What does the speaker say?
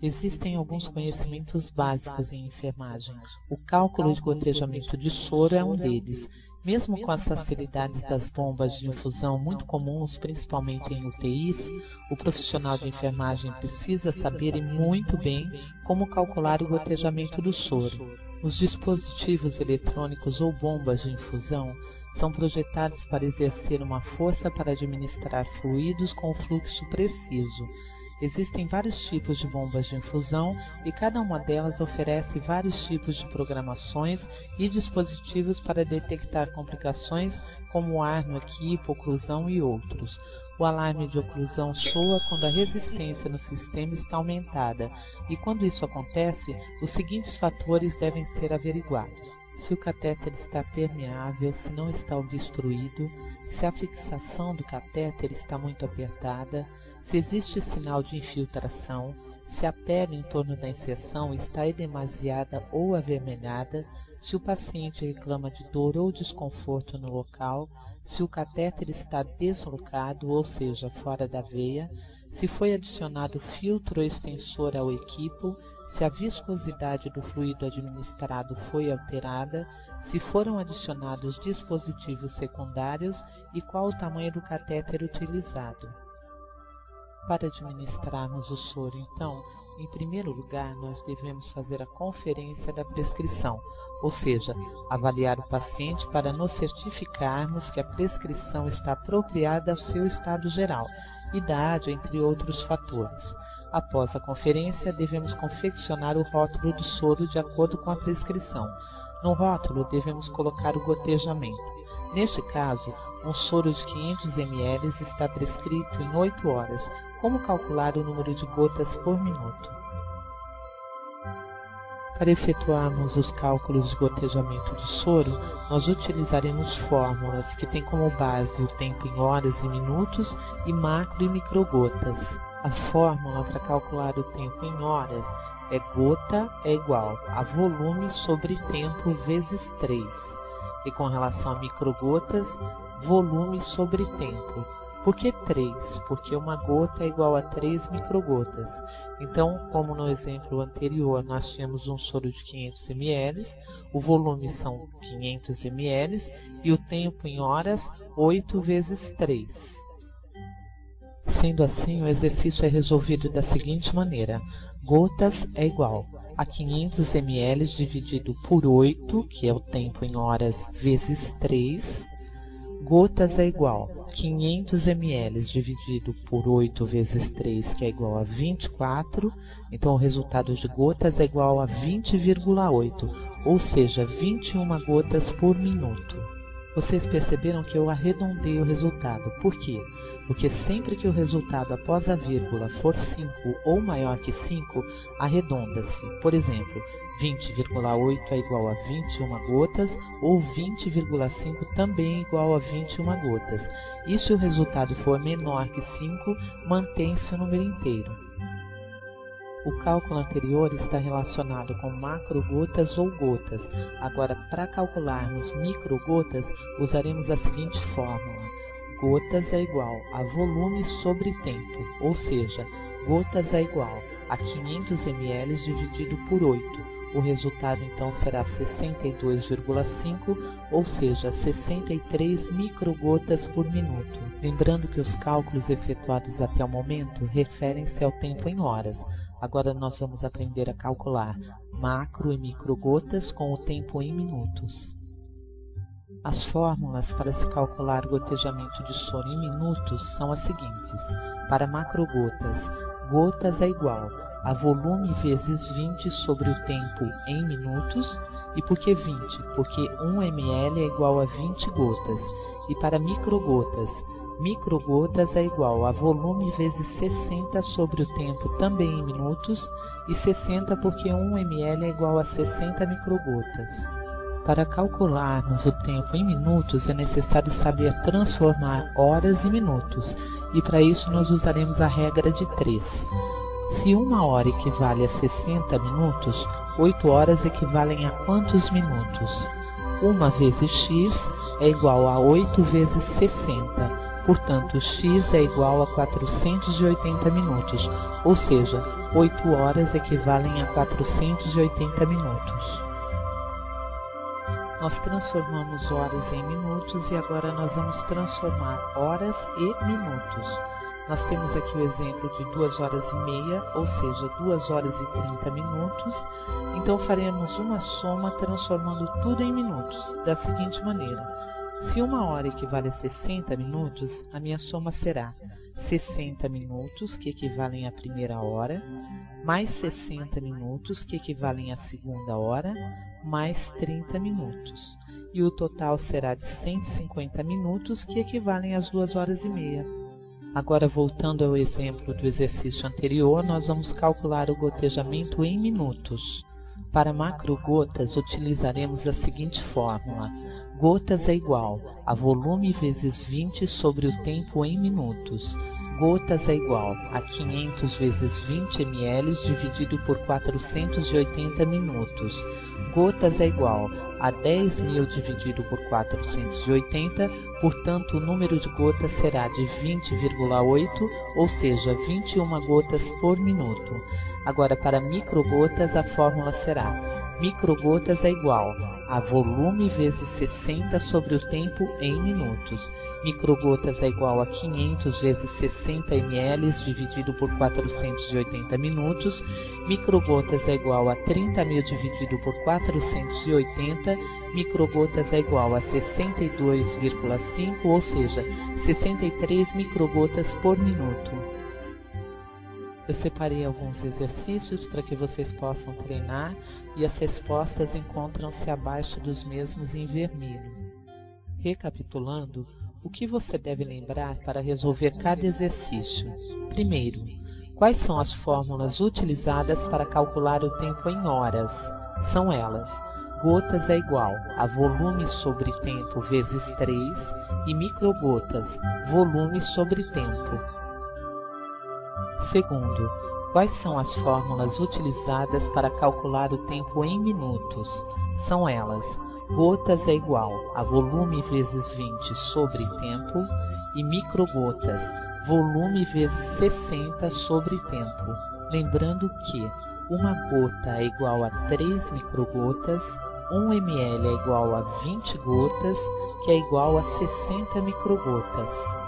Existem alguns conhecimentos básicos em enfermagem. O cálculo de gotejamento de soro é um deles. Mesmo com as facilidades das bombas de infusão muito comuns, principalmente em UTIs, o profissional de enfermagem precisa saber muito bem como calcular o gotejamento do soro. Os dispositivos eletrônicos ou bombas de infusão são projetados para exercer uma força para administrar fluidos com fluxo preciso. Existem vários tipos de bombas de infusão e cada uma delas oferece vários tipos de programações e dispositivos para detectar complicações como ar no equipo, oclusão e outros. O alarme de oclusão soa quando a resistência no sistema está aumentada e quando isso acontece, os seguintes fatores devem ser averiguados: se o catéter está permeável, se não está obstruído, se a fixação do catéter está muito apertada, se existe sinal de infiltração, se a pele em torno da inserção está edemasiada ou avermelhada, se o paciente reclama de dor ou desconforto no local, se o catéter está deslocado, ou seja, fora da veia, se foi adicionado filtro ou extensor ao equipo, se a viscosidade do fluido administrado foi alterada, se foram adicionados dispositivos secundários e qual o tamanho do catéter utilizado. Para administrarmos o soro, então, em primeiro lugar, nós devemos fazer a conferência da prescrição, ou seja, avaliar o paciente para nos certificarmos que a prescrição está apropriada ao seu estado geral, idade, entre outros fatores. Após a conferência, devemos confeccionar o rótulo do soro de acordo com a prescrição. No rótulo, devemos colocar o gotejamento. Neste caso, um soro de 500 ml está prescrito em 8 horas. Como calcular o número de gotas por minuto? Para efetuarmos os cálculos de gotejamento de soro, nós utilizaremos fórmulas que têm como base o tempo em horas e minutos e macro e microgotas. A fórmula para calcular o tempo em horas é gota é igual a volume sobre tempo vezes 3. E com relação a microgotas, volume sobre tempo. Por que 3? Porque uma gota é igual a 3 microgotas. Então, como no exemplo anterior, nós tínhamos um soro de 500 ml, o volume são 500 ml e o tempo em horas, 8 vezes 3. Sendo assim, o exercício é resolvido da seguinte maneira: gotas é igual a 500 ml dividido por 8, que é o tempo em horas, vezes 3. Gotas é igual a 500 ml dividido por 8 vezes 3, que é igual a 24. Então, o resultado de gotas é igual a 20,8, ou seja, 21 gotas por minuto. Vocês perceberam que eu arredondei o resultado. Por quê? Porque sempre que o resultado após a vírgula for 5 ou maior que 5, arredonda-se. Por exemplo, 20,8 é igual a 21 gotas ou 20,5 também é igual a 21 gotas. E se o resultado for menor que 5, mantém-se o número inteiro. O cálculo anterior está relacionado com macrogotas ou gotas. Agora, para calcularmos microgotas, usaremos a seguinte fórmula: gotas é igual a volume sobre tempo, ou seja, gotas é igual a 500 ml dividido por 8. O resultado então será 62,5, ou seja, 63 microgotas por minuto. Lembrando que os cálculos efetuados até o momento referem-se ao tempo em horas. Agora nós vamos aprender a calcular macro e microgotas com o tempo em minutos. As fórmulas para se calcular o gotejamento de soro em minutos são as seguintes. Para macrogotas, gotas é igual a volume vezes 20 sobre o tempo em minutos. E por que 20? Porque 1 ml é igual a 20 gotas. E para microgotas, microgotas é igual a volume vezes 60 sobre o tempo também em minutos, e 60 porque 1 ml é igual a 60 microgotas. Para calcularmos o tempo em minutos é necessário saber transformar horas em minutos, e para isso nós usaremos a regra de 3. Se 1 hora equivale a 60 minutos, 8 horas equivalem a quantos minutos? 1 vezes x é igual a 8 vezes 60. Portanto, x é igual a 480 minutos, ou seja, 8 horas equivalem a 480 minutos. Nós transformamos horas em minutos e agora nós vamos transformar horas e minutos. Nós temos aqui o exemplo de 2 horas e meia, ou seja, 2 horas e 30 minutos. Então faremos uma soma transformando tudo em minutos, da seguinte maneira. Se 1 hora equivale a 60 minutos, a minha soma será 60 minutos, que equivalem à primeira hora, mais 60 minutos, que equivalem à segunda hora, mais 30 minutos. E o total será de 150 minutos, que equivalem às 2 horas e meia. Agora, voltando ao exemplo do exercício anterior, nós vamos calcular o gotejamento em minutos. Para macrogotas, utilizaremos a seguinte fórmula. Gotas é igual a volume vezes 20 sobre o tempo em minutos. Gotas é igual a 500 vezes 20 ml dividido por 480 minutos. Gotas é igual a 10.000 dividido por 480, portanto o número de gotas será de 20,8, ou seja, 21 gotas por minuto. Agora, para microgotas, a fórmula será microgotas é igual a volume vezes 60 sobre o tempo em minutos. Microgotas é igual a 500 vezes 60 ml dividido por 480 minutos. Microgotas é igual a 30.000 dividido por 480. Microgotas é igual a 62,5, ou seja, 63 microgotas por minuto. Eu separei alguns exercícios para que vocês possam treinar e as respostas encontram-se abaixo dos mesmos em vermelho. Recapitulando, o que você deve lembrar para resolver cada exercício? Primeiro, quais são as fórmulas utilizadas para calcular o tempo em horas? São elas: gotas é igual a volume sobre tempo vezes 3 e microgotas, volume sobre tempo. Segundo, quais são as fórmulas utilizadas para calcular o tempo em minutos? São elas: gotas é igual a volume vezes 20 sobre tempo e microgotas, volume vezes 60 sobre tempo. Lembrando que uma gota é igual a 3 microgotas, 1 ml é igual a 20 gotas, que é igual a 60 microgotas.